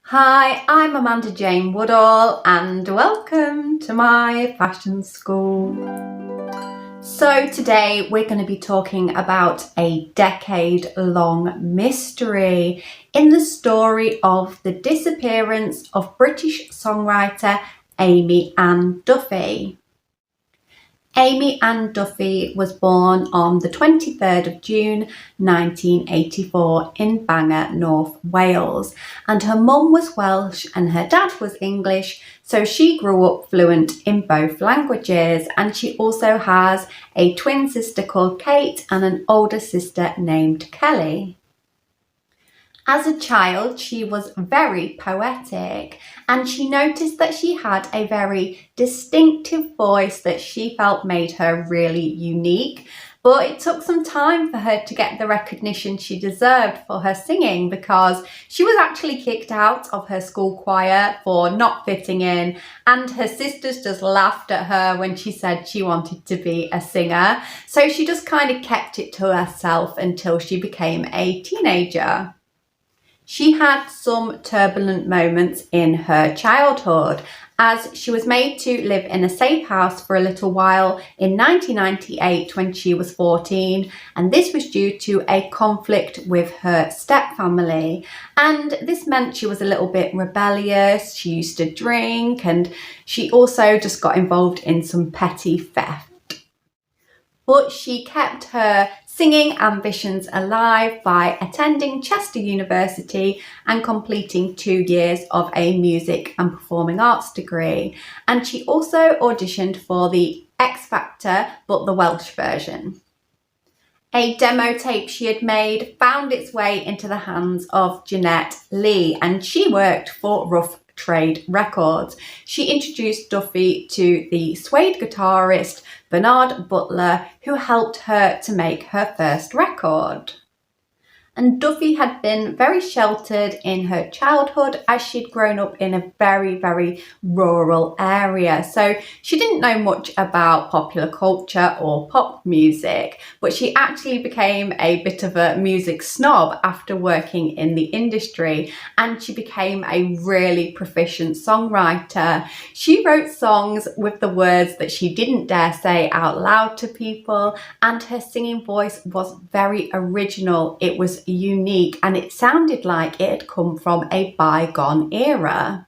Hi, I'm Amanda Jane Woodall and welcome to my fashion school. So today we're going to be talking about a decade-long mystery in the story of the disappearance of British songwriter Aimee Duffy. Aimee Duffy was born on the 23rd of June 1984 in Bangor, North Wales, and her mum was Welsh and her dad was English, so she grew up fluent in both languages, and she also has a twin sister called Kate and an older sister named Kelly. As a child, she was very poetic, and she noticed that she had a very distinctive voice that she felt made her really unique. But it took some time for her to get the recognition she deserved for her singing, because she was actually kicked out of her school choir for not fitting in, and her sisters just laughed at her when she said she wanted to be a singer. So she just kind of kept it to herself until she became a teenager. She had some turbulent moments in her childhood, as she was made to live in a safe house for a little while in 1998 when she was 14, and this was due to a conflict with her stepfamily, and this meant she was a little bit rebellious. She used to drink, and she also just got involved in some petty theft. But she kept her singing ambitions alive by attending Chester University and completing 2 years of a music and performing arts degree. And she also auditioned for the X Factor, but the Welsh version. A demo tape she had made found its way into the hands of Jeanette Lee, and she worked for Rough Trade Records. She introduced Duffy to the suede guitarist Bernard Butler, who helped her to make her first record. And Duffy had been very sheltered in her childhood, as she'd grown up in a very rural area. So she didn't know much about popular culture or pop music, but she actually became a bit of a music snob after working in the industry, and she became a really proficient songwriter. She wrote songs with the words that she didn't dare say out loud to people, and her singing voice was very original. It was unique, and it sounded like it had come from a bygone era.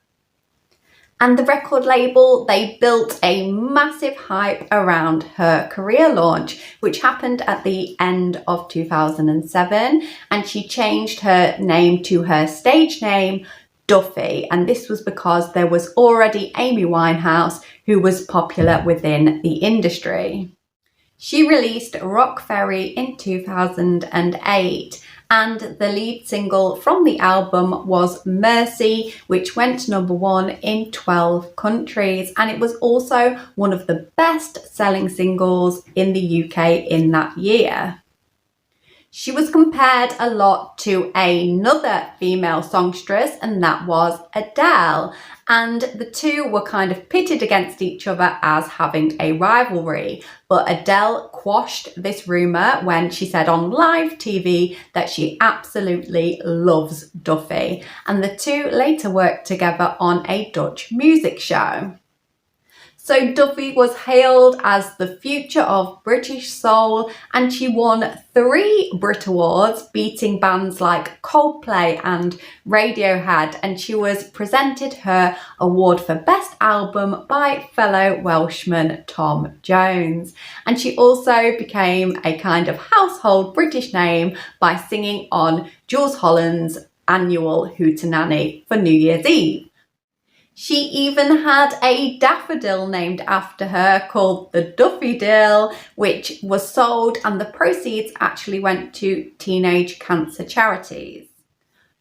And the record label, they built a massive hype around her career launch, which happened at the end of 2007, and she changed her name to her stage name, Duffy, and this was because there was already Amy Winehouse, who was popular within the industry. She released Rockferry in 2008, and the lead single from the album was Mercy, which went #1 in 12 countries, and it was also one of the best-selling singles in the UK in that year. She was compared a lot to another female songstress, and that was Adele, and the two were kind of pitted against each other as having a rivalry. But Adele quashed this rumour when she said on live TV that she absolutely loves Duffy, and the two later worked together on a Dutch music show. So Duffy was hailed as the future of British soul, and she won 3 Brit Awards, beating bands like Coldplay and Radiohead, and she was presented her award for Best Album by fellow Welshman Tom Jones. And she also became a kind of household British name by singing on Jools Holland's annual Hootenanny for New Year's Eve. She even had a daffodil named after her called the Duffy Dill, which was sold, and the proceeds actually went to teenage cancer charities.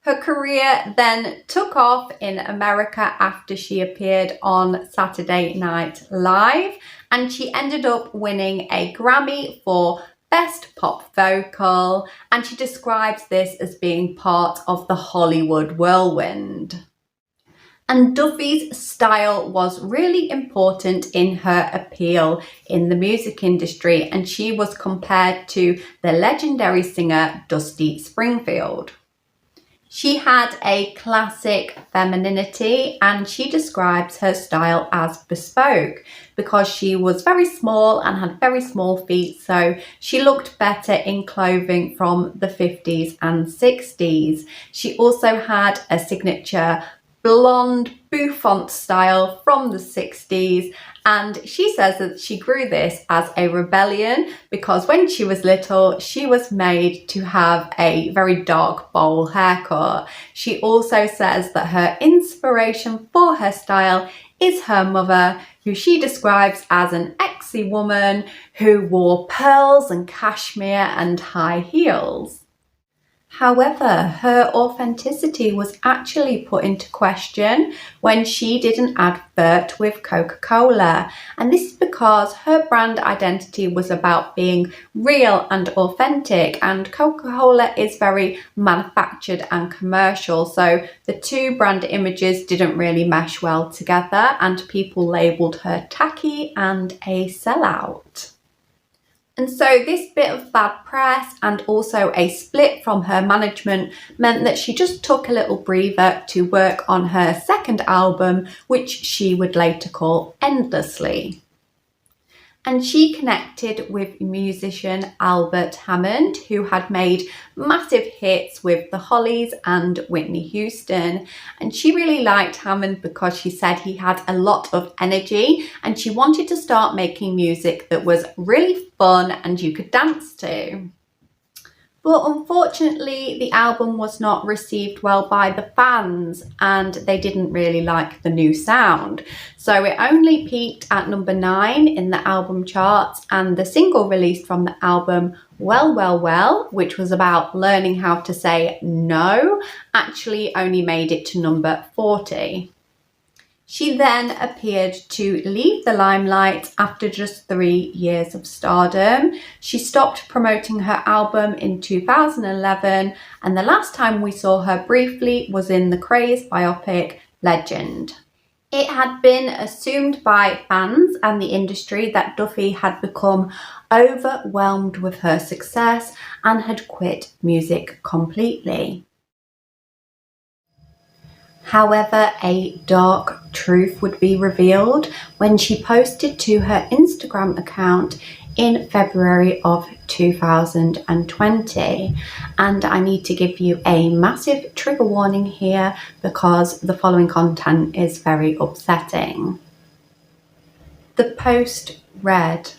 Her career then took off in America after she appeared on Saturday Night Live, and she ended up winning a Grammy for Best Pop Vocal, and she describes this as being part of the Hollywood whirlwind. And Duffy's style was really important in her appeal in the music industry, and she was compared to the legendary singer Dusty Springfield. She had a classic femininity, and she describes her style as bespoke because she was very small and had very small feet, so she looked better in clothing from the 50s and 60s. She also had a signature blonde bouffant style from the 60s, and she says that she grew this as a rebellion because when she was little she was made to have a very dark bowl haircut. She also says that her inspiration for her style is her mother, who she describes as an exy woman who wore pearls and cashmere and high heels. However, her authenticity was actually put into question when she did an advert with Coca-Cola, and this is because her brand identity was about being real and authentic, and Coca-Cola is very manufactured and commercial, so the two brand images didn't really mesh well together, and people labelled her tacky and a sellout. And so this bit of bad press and also a split from her management meant that she just took a little breather to work on her second album, which she would later call Endlessly. And she connected with musician Albert Hammond, who had made massive hits with the Hollies and Whitney Houston. And she really liked Hammond because she said he had a lot of energy, and she wanted to start making music that was really fun and you could dance to. But unfortunately, the album was not received well by the fans, and they didn't really like the new sound. So it only peaked at number 9 in the album charts, and the single released from the album, Well, Well, Well, which was about learning how to say no, actually only made it to number 40. She then appeared to leave the limelight after just 3 years of stardom. She stopped promoting her album in 2011, and the last time we saw her briefly was in the Craze biopic Legend. It had been assumed by fans and the industry that Duffy had become overwhelmed with her success and had quit music completely. However, a dark truth would be revealed when she posted to her Instagram account in February of 2020. And I need to give you a massive trigger warning here because the following content is very upsetting. The post read,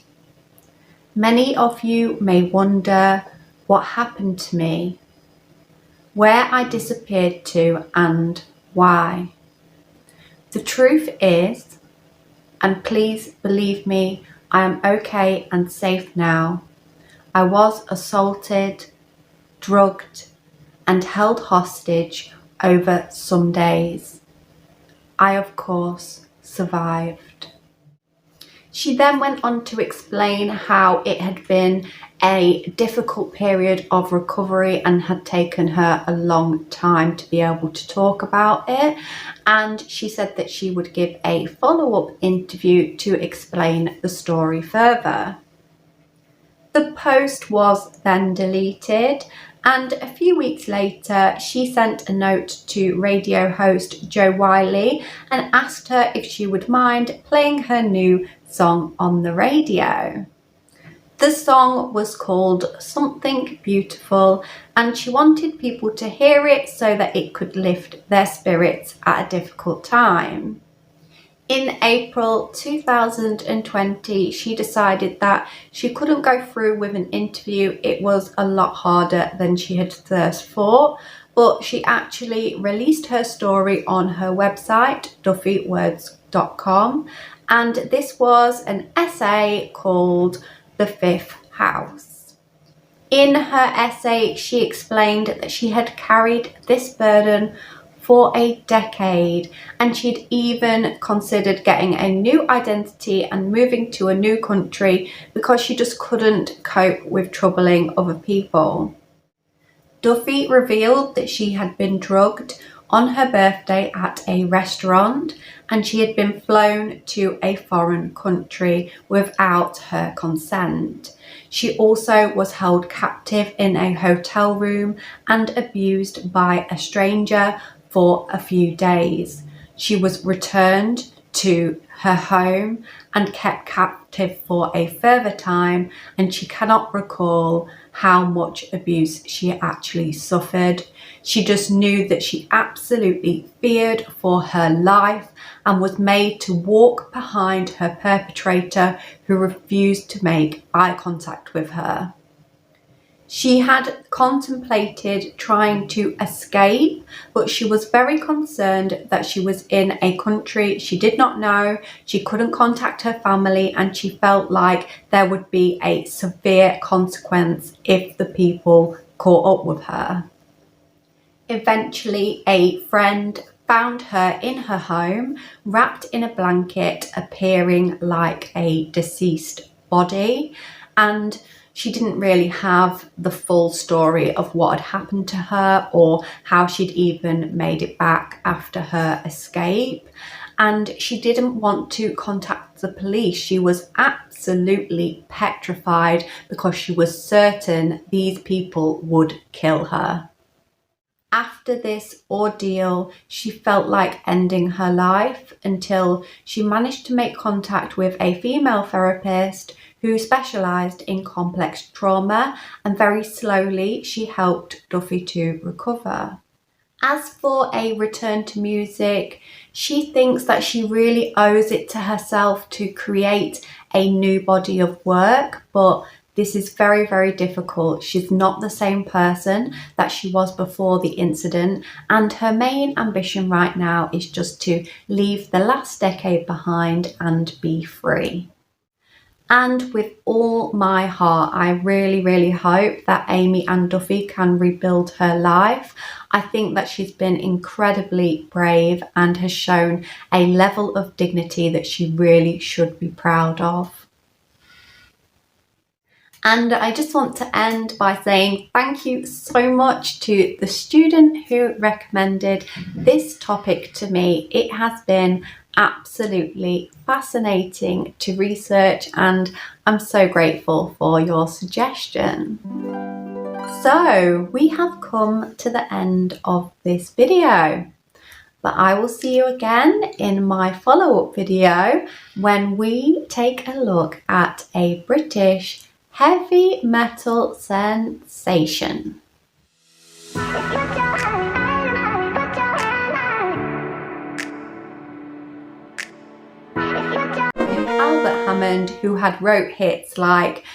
"Many of you may wonder what happened to me, where I disappeared to and why. The truth is, and please believe me, I am okay and safe now. I was assaulted, drugged, and held hostage over some days. I, of course, survived." She then went on to explain how it had been a difficult period of recovery and had taken her a long time to be able to talk about it. And she said that she would give a follow-up interview to explain the story further. The post was then deleted, and a few weeks later she sent a note to radio host Jo Whiley and asked her if she would mind playing her new song on the radio. The song was called Something Beautiful, and she wanted people to hear it so that it could lift their spirits at a difficult time. In April 2020, she decided that she couldn't go through with an interview. It was a lot harder than she had first thought, but she actually released her story on her website, duffywords.com, and this was an essay called The Fifth House. In her essay, she explained that she had carried this burden for a decade, and she'd even considered getting a new identity and moving to a new country because she just couldn't cope with troubling other people. Duffy revealed that she had been drugged on her birthday at a restaurant, and she had been flown to a foreign country without her consent. She also was held captive in a hotel room and abused by a stranger for a few days. She was returned to her home and kept captive for a further time, and she cannot recall how much abuse she actually suffered. She just knew that she absolutely feared for her life and was made to walk behind her perpetrator, who refused to make eye contact with her. She had contemplated trying to escape, but she was very concerned that she was in a country she did not know. She couldn't contact her family, and she felt like there would be a severe consequence if the people caught up with her. Eventually, a friend found her in her home, wrapped in a blanket, appearing like a deceased body, and she didn't really have the full story of what had happened to her or how she'd even made it back after her escape. And she didn't want to contact the police. She was absolutely petrified because she was certain these people would kill her. After this ordeal, she felt like ending her life until she managed to make contact with a female therapist who specialised in complex trauma, and very slowly she helped Duffy to recover. As for a return to music, she thinks that she really owes it to herself to create a new body of work, but this is very, very difficult. She's not the same person that she was before the incident, and her main ambition right now is just to leave the last decade behind and be free. And with all my heart, I really, really hope that Aimee and Duffy can rebuild her life. I think that she's been incredibly brave and has shown a level of dignity that she really should be proud of. And I just want to end by saying thank you so much to the student who recommended this topic to me. It has been absolutely fascinating to research, and I'm so grateful for your suggestion. So we have come to the end of this video, but I will see you again in my follow-up video when we take a look at a British heavy metal sensation. Albert Hammond, who had wrote hits like